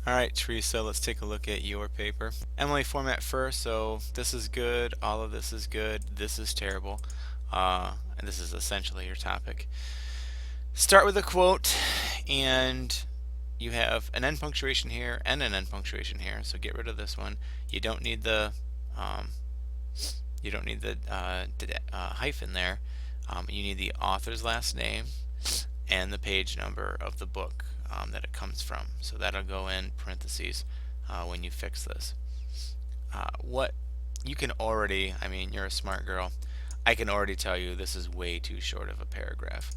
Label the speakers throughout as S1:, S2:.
S1: All right, Teresa, let's take a look at your paper. Emily, format first. So this is good. All of this is good. This is terrible. And this is essentially your topic. Start with a quote, and you have an end punctuation here and an end punctuation here. So get rid of this one. You don't need the um, hyphen there. You need the author's last name and the page number of the book that it comes from. So that'll go in parentheses when you fix this. What you can already, I mean, you're a smart girl. I can already tell you this is way too short of a paragraph.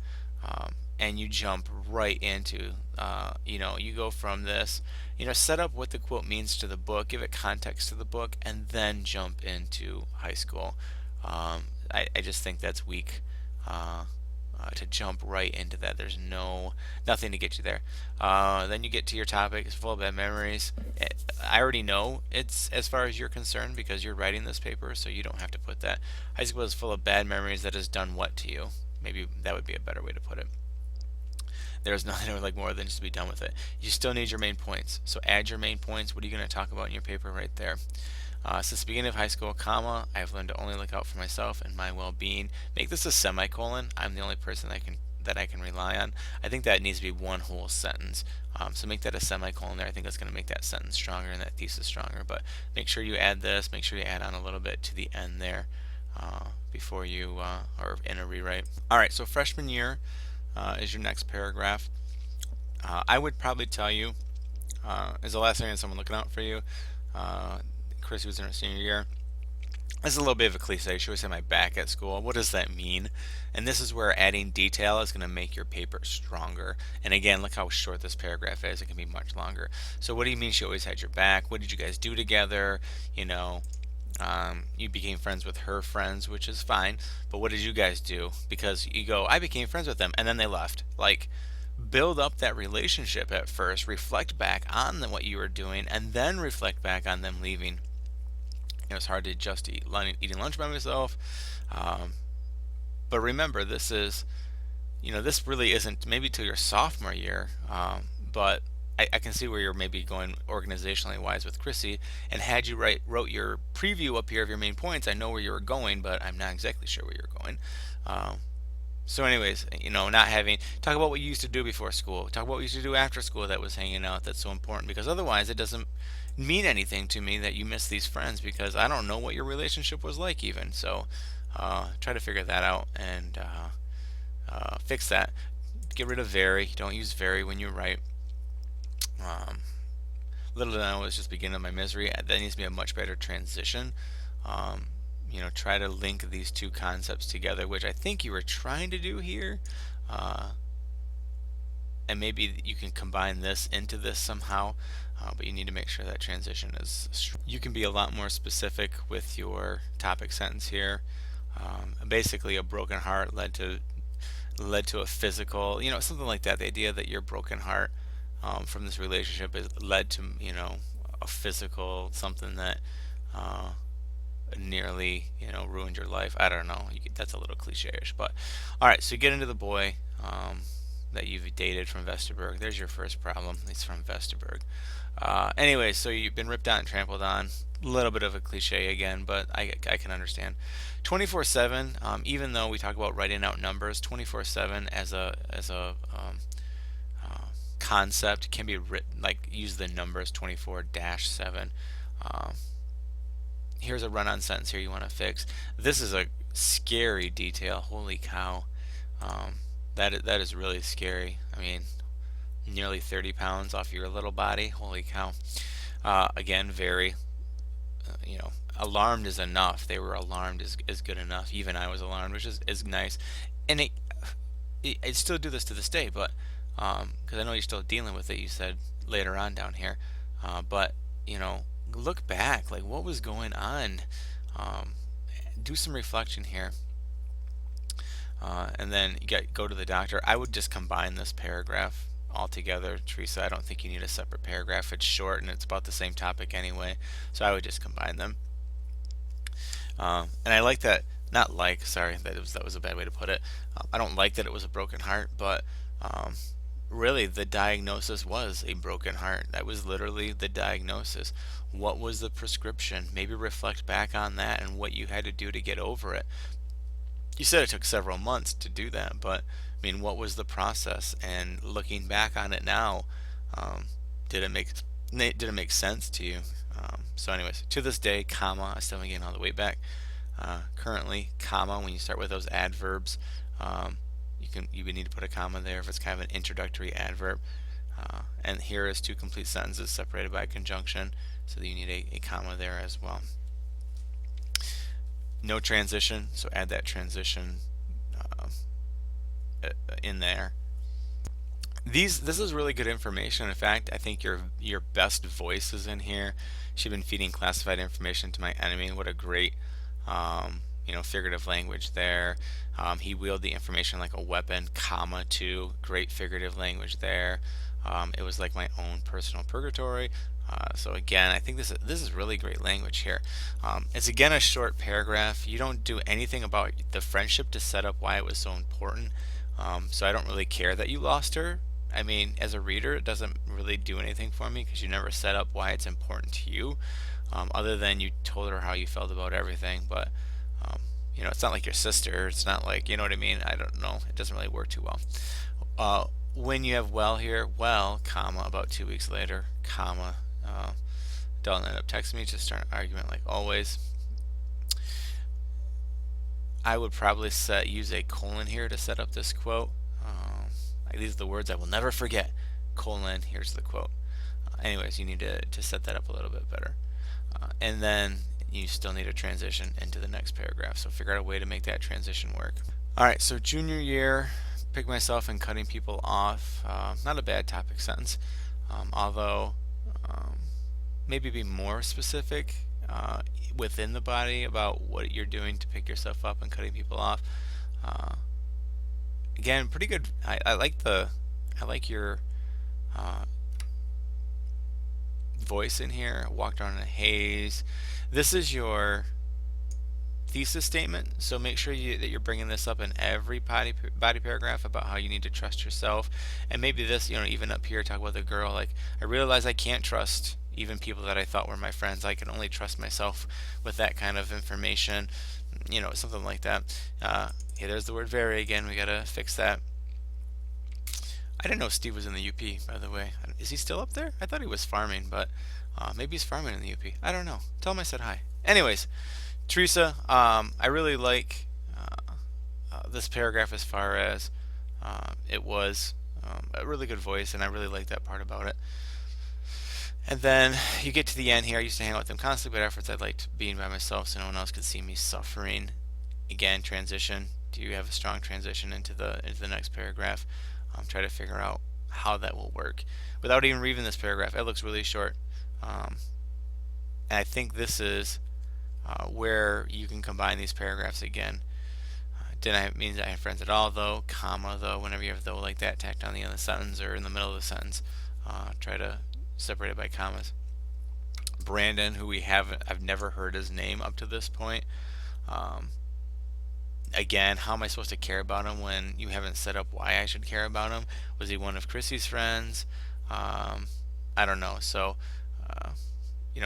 S1: And you jump right into, you go from this, set up what the quote means to the book, give it context to the book, and then jump into high school. I just think that's weak. To jump right into that. There's nothing to get you there. Then you get to your topic. It's full of bad memories. I already know it's as far as you're concerned because you're writing this paper, so you don't have to put that. High school is full of bad memories that has done what to you? Maybe that would be a better way to put it. There's nothing I would like more than just to be done with it. You still need your main points. So add your main points. What are you going to talk about in your paper right there? Since the beginning of high school, comma, I have learned to only look out for myself and my well-being. Make this a semicolon. I'm the only person that I can rely on. I think that needs to be one whole sentence. So make that a semicolon there. I think that's going to make that sentence stronger and that thesis stronger. But make sure you add this. Make sure you add on a little bit to the end there before you are in a rewrite. All right. So freshman year is your next paragraph. I would probably tell you is the last thing is someone looking out for you. Chrissy was in her senior year. This is a little bit of a cliche. She always had my back at school. What does that mean? And this is where adding detail is going to make your paper stronger. And again, look how short this paragraph is. It can be much longer. So what do you mean she always had your back? What did you guys do together? You became friends with her friends, which is fine. But what did you guys do? Because you go, I became friends with them, and then they left. Like, build up that relationship at first, reflect back on what you were doing, and then reflect back on them leaving. It's hard to just eating lunch by myself. Um, but remember, this really isn't maybe till your sophomore year. But I can see where you're maybe going organizationally wise with Chrissy. And had you wrote your preview up here of your main points, I know where you were going, but I'm not exactly sure where you're going. So anyways, not having talk about what you used to do before school. Talk about what you used to do after school that was hanging out. That's so important because otherwise it doesn't mean anything to me that you miss these friends because I don't know what your relationship was like even. So try to figure that out and fix that. Get rid of very. Don't use very when you write. Um, Little did I know it was just the beginning of my misery. That needs to be a much better transition. Um, Try to link these two concepts together, which I think you were trying to do here. Uh, and maybe you can combine this into this somehow, but you need to make sure that transition is strong. You can be a lot more specific with your topic sentence here. Basically, a broken heart led to a physical, something like that. The idea that your broken heart from this relationship is led to, a physical something that nearly, ruined your life. I don't know. That's a little cliche-ish, but all right. So you get into the boy that you've dated from Vesterberg. There's your first problem. He's from Vesterberg. Anyway, so you've been ripped out and trampled on. A little bit of a cliche again, but I can understand. 24/7. Even though we talk about writing out numbers, 24/7 as a concept can be written like use the numbers 24-7. Um, Here's a run-on sentence here you want to fix. This is a scary detail. Holy cow. That is really scary. I mean, nearly 30 pounds off your little body. Holy cow. Again, very, alarmed is enough. They were alarmed is good enough. Even I was alarmed, which is nice. And I'd still do this to this day, but because I know you're still dealing with it, you said later on down here. But, look back, like what was going on. Um, do some reflection here. And then go to the doctor. I would just combine this paragraph all together, Teresa. I don't think you need a separate paragraph. It's short and it's about the same topic anyway, so I would just combine them. And I like that. Not like, sorry, that was a bad way to put it. I don't like that it was a broken heart, but really the diagnosis was a broken heart. That was literally the diagnosis. What was the prescription? Maybe reflect back on that and what you had to do to get over it. You said it took several months to do that, but I mean, what was the process? And looking back on it now, um, did it make sense to you? So, anyways, to this day, comma, I still haven't getting all the way back. Currently, comma, when you start with those adverbs, um, you would need to put a comma there if it's kind of an introductory adverb. And here is two complete sentences separated by a conjunction, so that you need a comma there as well. No transition, so add that transition uh, in there. This is really good information. In fact, I think your best voice is in here. She's been feeding classified information to my enemy. What a great figurative language there. He wielded the information like a weapon, comma, too. Great figurative language there. It was like my own personal purgatory. So again, I think this is really great language here. It's again a short paragraph. You don't do anything about the friendship to set up why it was so important. So I don't really care that you lost her. I mean, as a reader, it doesn't really do anything for me because you never set up why it's important to you, other than you told her how you felt about everything. But it's not like your sister. It's not like, you know what I mean. I don't know. It doesn't really work too well. When you have well here, well, comma, about 2 weeks later, comma. Don't end up texting me. Just start an argument like always. I would probably use a colon here to set up this quote. These are the words I will never forget. Colon, here's the quote. Anyways, you need to set that up a little bit better. And then you still need a transition into the next paragraph. So figure out a way to make that transition work. Alright, so junior year, pick myself and cutting people off. Not a bad topic sentence. Although, maybe be more specific within the body about what you're doing to pick yourself up and cutting people off. Again, pretty good. I like your voice in here. Walked on in a haze. This is your thesis statement, so make sure that you're bringing this up in every body paragraph about how you need to trust yourself. And maybe this, even up here, talk about the girl, like, I realize I can't trust even people that I thought were my friends. I can only trust myself with that kind of information, something like that. Okay, there's the word very again. We gotta fix that. I didn't know Steve was in the UP, by the way. Is he still up there? I thought he was farming, but maybe he's farming in the UP. I don't know. Tell him I said hi. Anyways, Teresa, I really like this paragraph as far as it was a really good voice, and I really like that part about it. And then you get to the end here. I used to hang out with them constantly, but afterwards I liked being by myself so no one else could see me suffering. Again, transition. Do you have a strong transition into the next paragraph? Try to figure out how that will work without even reading this paragraph. It looks really short, and I think this is where you can combine these paragraphs again. Didn't I mean that I have friends at all, though, comma, though, whenever you have though like that tacked on the end of the sentence or in the middle of the sentence, try to separate it by commas. Brandon, who I've never heard his name up to this point. Again, how am I supposed to care about him when you haven't set up why I should care about him? Was he one of Chrissy's friends? I don't know. So,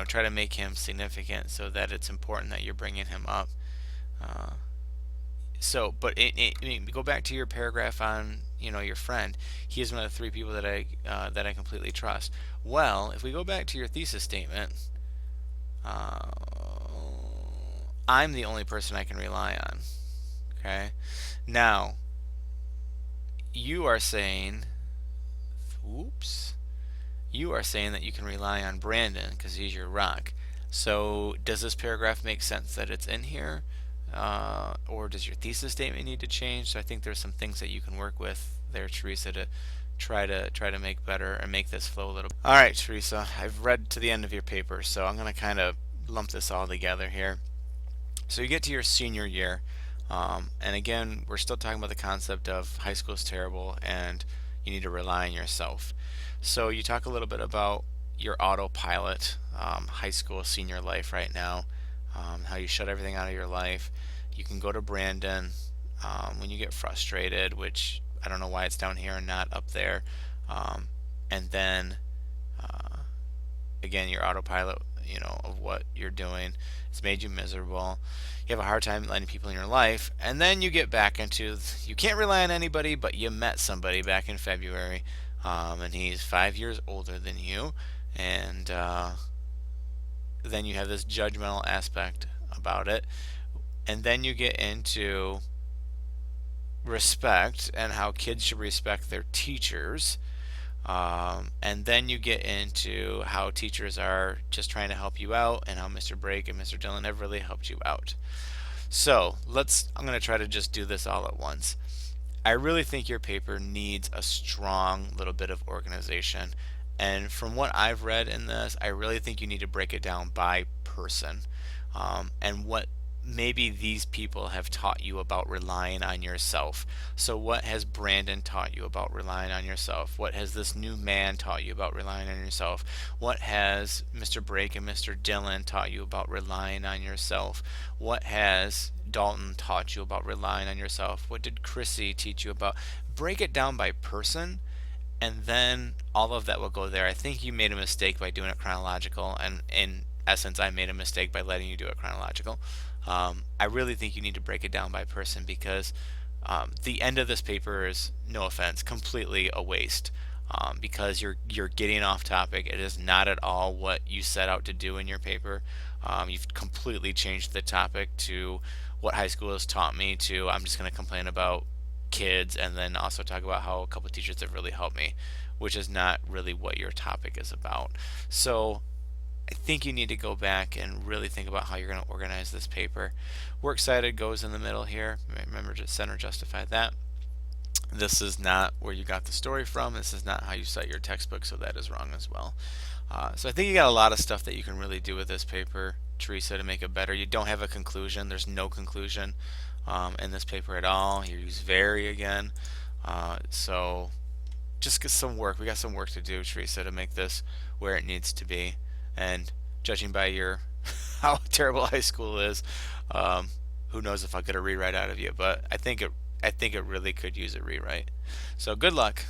S1: try to make him significant so that it's important that you're bringing him up. Go back to your paragraph on your friend. He is one of the 3 people that I completely trust. Well, if we go back to your thesis statement, I'm the only person I can rely on. Okay. Now, you are saying, you are saying that you can rely on Brandon because he's your rock. So, does this paragraph make sense that it's in here? Or does your thesis statement need to change? So I think there's some things that you can work with there, Teresa, to try to make better and make this flow a little. All right, Teresa, I've read to the end of your paper, so I'm going to kind of lump this all together here. So you get to your senior year, and again, we're still talking about the concept of high school is terrible and you need to rely on yourself. So you talk a little bit about your autopilot, high school senior life right now, how you shut everything out of your life. You can go to Brandon when you get frustrated, which I don't know why it's down here and not up there. And then again, your autopilot, of what you're doing, it's made you miserable. You have a hard time letting people in your life, and then you get back into you can't rely on anybody, but you met somebody back in February, and he's 5 years older than you, and then you have this judgmental aspect about it, and then you get into respect and how kids should respect their teachers. And then you get into how teachers are just trying to help you out, and how Mr. Brake and Mr. Dillon have really helped you out. So I'm going to try to just do this all at once. I really think your paper needs a strong little bit of organization. And from what I've read in this, I really think you need to break it down by person, and what maybe these people have taught you about relying on yourself. So, what has Brandon taught you about relying on yourself? What has this new man taught you about relying on yourself? What has Mr. Brake and Mr. Dillon taught you about relying on yourself? What has Dalton taught you about relying on yourself? What did Chrissy teach you about? Break it down by person, and then all of that will go there. I think you made a mistake by doing it chronological, and in essence, I made a mistake by letting you do it chronological. I really think you need to break it down by person, because the end of this paper is, no offense, completely a waste, because you're getting off topic. It is not at all what you set out to do in your paper. You've completely changed the topic to what high school has taught me to I'm just going to complain about kids, and then also talk about how a couple teachers have really helped me, which is not really what your topic is about. So I think you need to go back and really think about how you're going to organize this paper. Works cited goes in the middle here. Remember to center justify that. This is not where you got the story from. This is not how you cite your textbook, so that is wrong as well. So I think you got a lot of stuff that you can really do with this paper, Teresa, to make it better. You don't have a conclusion. There's no conclusion in this paper at all. You use very again. So just get some work. We got some work to do, Teresa, to make this where it needs to be. And judging by your how terrible high school is, who knows if I'll get a rewrite out of you? But I think it really could use a rewrite. So good luck.